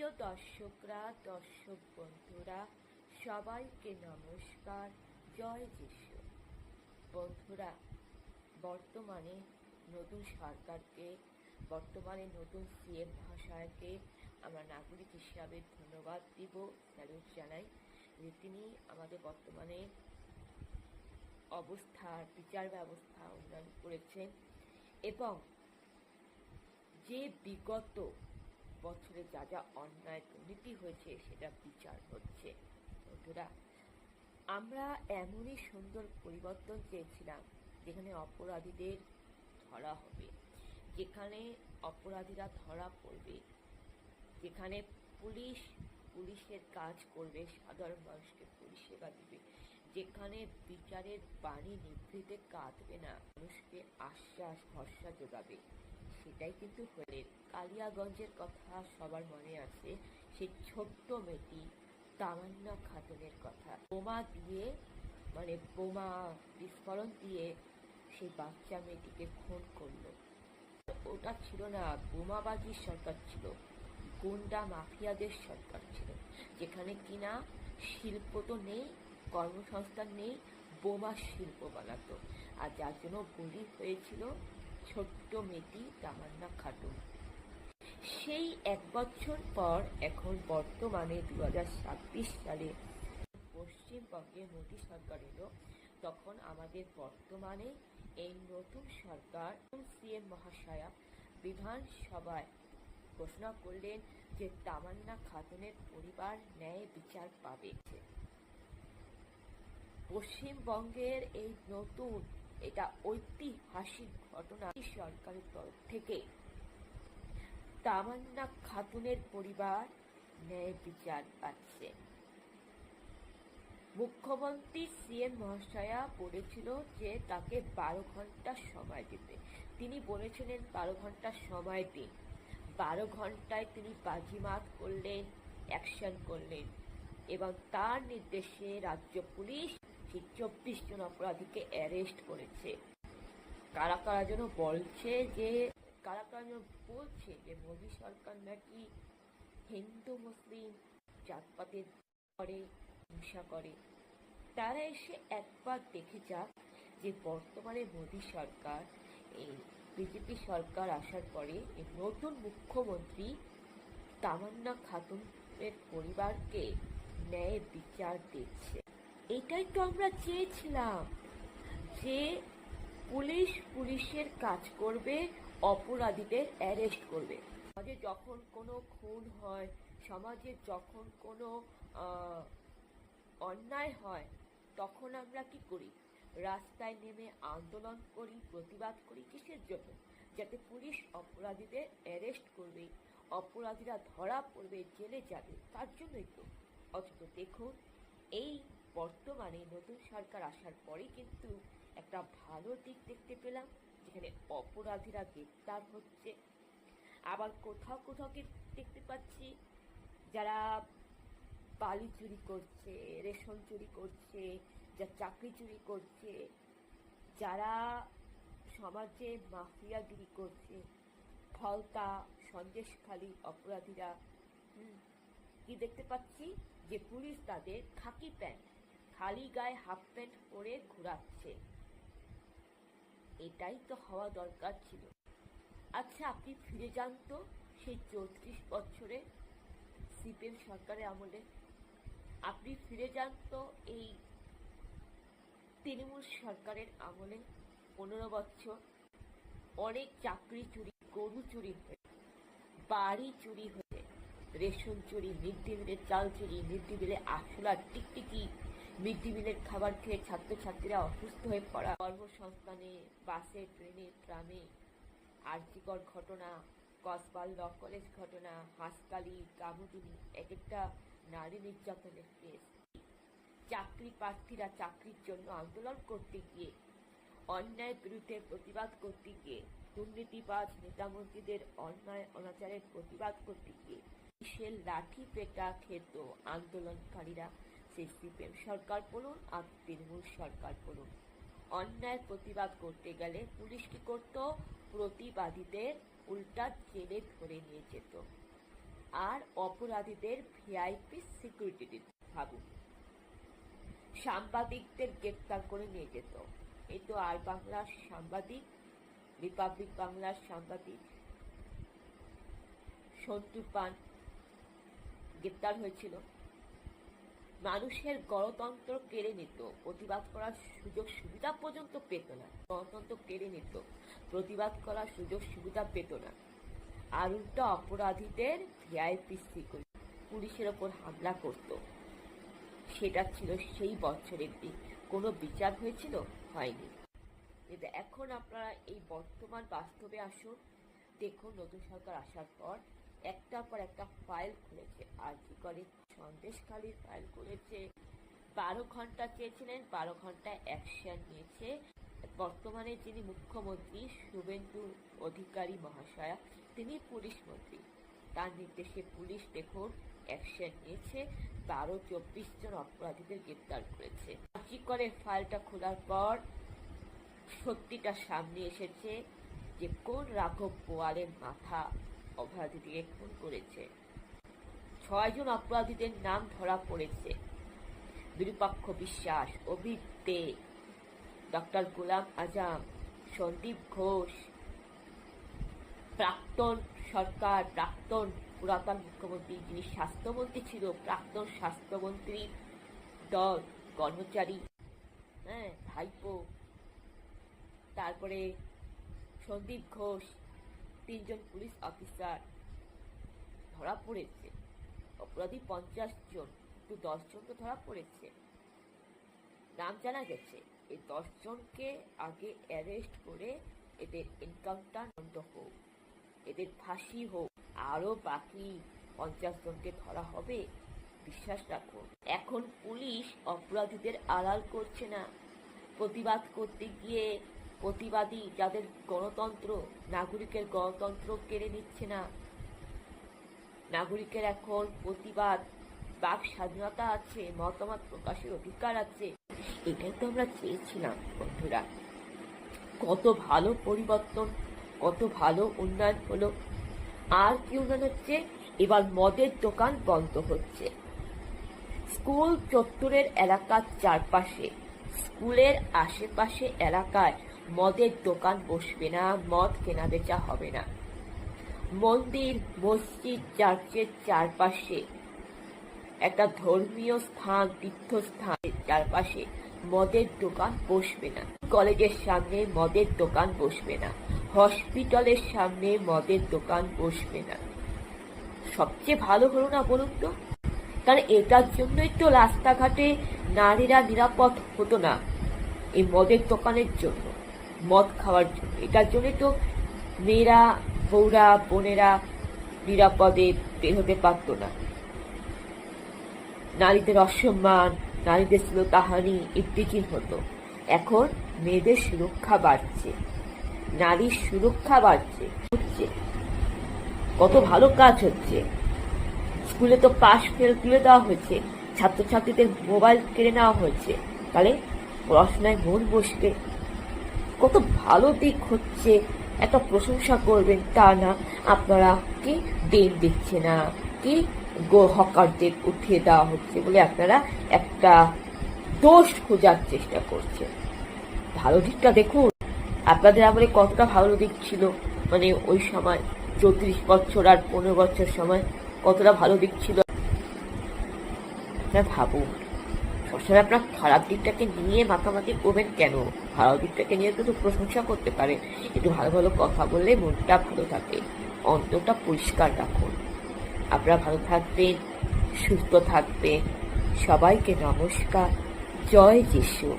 প্রিয় দর্শকরা, দর্শক বন্ধুরা, সবাইকে নমস্কার। জয় যিশু। বন্ধুরা, বর্তমানে নতুন সরকারকে, বর্তমানে নতুন সিএম মহাশয়কে আমরা নাগরিক হিসাবে ধন্যবাদ দিব, স্যালুট জানাই যে তিনি আমাদের বর্তমানে অবস্থার বিচার ব্যবস্থা উন্নয়ন করেছেন এবং যে বিগত বছরে যা যা অন্যায় দুর্নীতি হয়েছে সেটা বিচার হচ্ছে। বন্ধুরা, আমরা এমনই সুন্দর পরিবর্তন চেয়েছিলাম যেখানে অপরাধীদের ধরা হবে, যেখানে অপরাধীরা ধরা পড়বে, যেখানে পুলিশের কাজ করবে, সাধারণ মানুষকে পরিষেবা দিবে, যেখানে বিচারের বাণী নিভৃতে কাঁদবে না, মানুষকে আশ্বাস ভরসা যোগাবে। সেটাই কিন্তু হলে কালিয়াগঞ্জের কথা সবার মনে আছে, সেই ছোট্ট মেয়েটি তামান্না খাতুনের কথা। বোমা বিস্ফোরণ দিয়ে সেই বাচ্চা মেয়েটিকে খুন করলো। ওটা ছিল না বোমাবাজির সরকার, ছিল গুন্ডা মাফিয়াদের সরকার ছিল, যেখানে কিনা শিল্প তো নেই, কর্মসংস্থান নেই, বোমা শিল্প বানাতো। আর যার জন্য বলি হয়েছিল ছোট্ট মেয়েটি তামান্না খাতুন। সেই 1 বছর পর এখন বর্তমানে 2026 সালে পশ্চিমবঙ্গে মোদী সরকার এলো, তখন আমাদের বর্তমানে এই নতুন সরকার সিএম মহাশয়া বিধানসভায় ঘোষণা করলেন যে তামান্না খাতুনের পরিবার ন্যায় বিচার পাবে। পশ্চিমবঙ্গের এই নতুন এটা ঐতিহাসিক ঘটনা, সরকারের তরফ থেকে তামান্না খাতুনের পরিবার ন্যায় বিচার পাচ্ছে। মুখ্যমন্ত্রী সিএম মহাশয়া বলেছিল যে তাকে 12 ঘন্টা সময় দিতে। তিনি বলেছিলেন 12 ঘন্টা সময় দিন। 12 ঘন্টায় তিনি বাজিমাত করলেন, অ্যাকশন করলেন এবং তার নির্দেশে রাজ্য পুলিশ সেই 24 জন অপরাধীকে অ্যারেস্ট করেছে। কারা কারা যেন বলছে যে মোদী সরকার নাকি হিন্দু মুসলিম জাতপাতের করে, হিংসা করে। তারা এসে একবার দেখে যাক যে বর্তমানে মোদী সরকার, এই বিজেপি সরকার আসার পরে এই নতুন মুখ্যমন্ত্রী তামান্না খাতুনের পরিবারকে ন্যায় বিচার দিচ্ছে। এটাই তো আমরা চেয়েছিলাম যে পুলিশের কাজ করবে, অপরাধীদের অ্যারেস্ট করবে। সমাজে যখন কোনো খুন হয়, সমাজে যখন কোনো অন্যায় হয়, তখন আমরা কি করি? রাস্তায় নেমে আন্দোলন করি, প্রতিবাদ করি। কিসের জন্য? যাতে পুলিশ অপরাধীদের অ্যারেস্ট করবে, অপরাধীরা ধরা পড়বে, জেলে যাবে, তার জন্যই তো। অথচ দেখুন, এই বর্তমানে নতুন সরকার আসার পরে কিন্তু একটা ভালো দিক দেখতে পেলাম, যেখানে অপরাধীরা গ্রেপ্তার হচ্ছে। আবার কোথাও কোথাও কি দেখতে পাচ্ছি, যারা বালি চুরি করছে, রেশন চুরি করছে, যারা চাকরি চুরি করছে, যারা সমাজে মাফিয়াগিরি করছে, ফলতা সন্দেশখালী অপরাধীরা, কি দেখতে পাচ্ছি যে পুলিশ তাদের খাকি প্যান্ট, খালি গায়ে হাফ প্যান্ট পরে ঘোরাচ্ছে। এটাই তো হওয়া দরকার ছিল। আচ্ছা, আপনি ফিরে যান তো সেই 34 বছরে সিপিএম সরকারের আমলে। আপনি ফিরে যান তো এই তৃণমূল সরকারের আমলে। 15 বছর অনেক চাকরি চুরি, গরু চুরি হয়েছে, বাড়ি চুরি হয়েছে, রেশন চুরি, মিড ডে মিলের চাল চুরি, মিড ডে মিলে আরশোলা টিকটিকি, মিড ডে মিলের খাবার খেয়ে ছাত্রছাত্রীরা অসুস্থ হয়ে পড়া, কর্মসংস্থানে, বাসে, ট্রেনে, ট্রামে, আরজিকর ঘটনা, কসবা ল কলেজ ঘটনা, হাসকালি, কামুদিনী, এক একটা নারী নির্যাতনের কেস। চাকরি প্রার্থীরা চাকরির জন্য আন্দোলন করতে গিয়ে, অন্যায়ের বিরুদ্ধে প্রতিবাদ করতে গিয়ে, দুর্নীতিবাজ নেতামন্ত্রীদের অন্যায় অনাচারের প্রতিবাদ করতে গিয়ে সে লাঠি পেটা খেত আন্দোলনকারীরা। সেই সিপিএম সরকার বলুন আর তৃণমূল সরকার বলুন, অন্যায়ের প্রতিবাদ করতে গেলে পুলিশ কি করত? প্রতিবাদীদের উল্টা জেলে ধরে নিয়ে যেত। আর অপরাধীদের ভিআইপি সিকিউরিটি দিত। ভাবুন, সাংবাদিকদের গ্রেপ্তার করে নিয়ে যেত। এই তো আর বাংলার সাংবাদিক, রিপাবলিক বাংলার সাংবাদিক সন্টু পান গ্রেপ্তার হয়েছিল। মানুষের গণতন্ত্র কেড়ে নিত, প্রতিবাদ করার সুযোগ সুবিধা পর্যন্ত পেত না। গণতন্ত্র কেড়ে নিত, প্রতিবাদ করার সুযোগ সুবিধা পেত না। আর উল্টো অপরাধীদের ভিআইপি সিকিউরিটি, পুলিশের ওপর হামলা করত। সেটা ছিল সেই বছরের দিন। কোনো বিচার হয়েছিল? হয়নি। কিন্তু এখন আপনারা এই বর্তমান বাস্তবে আসুন, দেখুন নতুন সরকার আসার পর একটার পর একটা ফাইল খুলেছে। আর কি করে সন্দেশখালির ফাইল খুলেছে। 12 ঘন্টা চেয়েছিলেন, 12 ঘন্টায় অ্যাকশন নিয়েছে। বর্তমানে যিনি মুখ্যমন্ত্রী শুভেন্দু অধিকারী মহাশয়া, তিনি পুলিশ মন্ত্রী। তার নির্দেশে পুলিশ দেখুন অ্যাকশন নিয়েছে, 12-24 জন অপরাধীদের গ্রেপ্তার করেছে। কি করে ফাইলটা খোলার পর সত্যিটা সামনে এসেছে যে কোন রাঘব বোয়ালের মাথা অপরাধীটিকে খুন করেছে। 6 জন অপরাধীদের নাম ধরা পড়েছে। বিরূপাক্ষ বিশ্বাস, অভিক দে, ডক্টর গোলাম আজম, সন্দীপ ঘোষ, প্রাক্তন সরকার, প্রাক্তন পুরাতন মুখ্যমন্ত্রী যিনি স্বাস্থ্যমন্ত্রী ছিল, প্রাক্তন স্বাস্থ্যমন্ত্রী দল কর্মচারী, ভাইপো। তারপরে সন্দীপ ঘোষ, 3 জন পুলিশ অফিসার ধরা পড়েছে। অপরাধী 50 জন, তো 10 জন তো ধরা পড়েছে। নাম জানা গেছে। এই 10 জনকে আগে অ্যারেস্ট করে এদের এনকাউন্টার বন্ধ হোক, এদের ফাঁসি হোক। আরো বাকি 50 জনকে ধরা হবে, বিশ্বাস রাখুন। এখন পুলিশ অপরাধীদের আড়াল করছে না। প্রতিবাদ করতে গিয়ে প্রতিবাদী যাদের গণতন্ত্র, নাগরিকের গণতন্ত্র কেড়ে নিচ্ছে না। নাগরিকের এখন প্রতিবাদ, বাক স্বাধীনতা আছে, মতামত প্রকাশের অধিকার আছে। এটাই তো আমরা চেয়েছিলাম বন্ধুরা। কত ভালো পরিবর্তন, কত ভালো উন্নয়ন হলো। আর কি উন্নয়ন হচ্ছে? এবার মদের দোকান বন্ধ হচ্ছে। স্কুল চত্বরের এলাকার চারপাশে, স্কুলের আশেপাশে এলাকায় মদের দোকান বসবে না, মদ কেনা বেচা হবে না। মন্দির, মসজিদ, চার্চের চারপাশে, একটা ধর্মীয় স্থান, তীর্থস্থানের চারপাশে মদের দোকান বসবে না। কলেজের সামনে মদের দোকান বসবে না, হসপিটালের সামনে মদের দোকান বসবে না। সবচেয়ে ভালো হলো না বলুন তো? কারণ এটার জন্যই তো রাস্তাঘাটে নারীরা নিরাপদ হতো না, এই মদের দোকানের জন্য, মদ খাওয়ার জন্য। এটার জন্যই তো মেয়েরা, বউরা, বোনেরা নিরাপদে বের হতে পারত না। নারীদের অসম্মান, নারীদের শ্লীলতাহানি, ইফতিজিং হতো। এখন মেয়েদের সুরক্ষা বাড়ছে, নারীর সুরক্ষা বাড়ছে, হচ্ছে কত ভালো কাজ হচ্ছে। স্কুলে তো পাস ফেল তুলে দেওয়া হয়েছে, ছাত্রছাত্রীদের মোবাইল কেড়ে নেওয়া হয়েছে, তাহলে পড়াশোনায় মন বসবে। কত ভালো দিক হচ্ছে, একটা প্রশংসা করবেন তা না। আপনারা কি দেন দিচ্ছে না, কি হকারদের উঠিয়ে দেওয়া হচ্ছে বলে আপনারা একটা দোষ খোঁজার চেষ্টা করছেন। ভালো দিকটা দেখুন, আপনাদের আমলে কতটা ভালো দিক ছিল, মানে ওই সময় 34 বছর আর 15 বছর সময় কতটা ভালো দিক ছিল। ভাবুন, সবসময় আপনার খারাপ দিকটাকে নিয়ে মাতামাতি করবেন কেন? ভালো দিকটাকে নিয়ে তো প্রশংসা করতে পারেন। একটু ভালো ভালো কথা বললে মনটা ভালো থাকে, অন্তরটা পরিষ্কার রাখুন। আপনারা ভালো থাকবেন, সুস্থ থাকবেন। সবাইকে নমস্কার। জয় যিশু।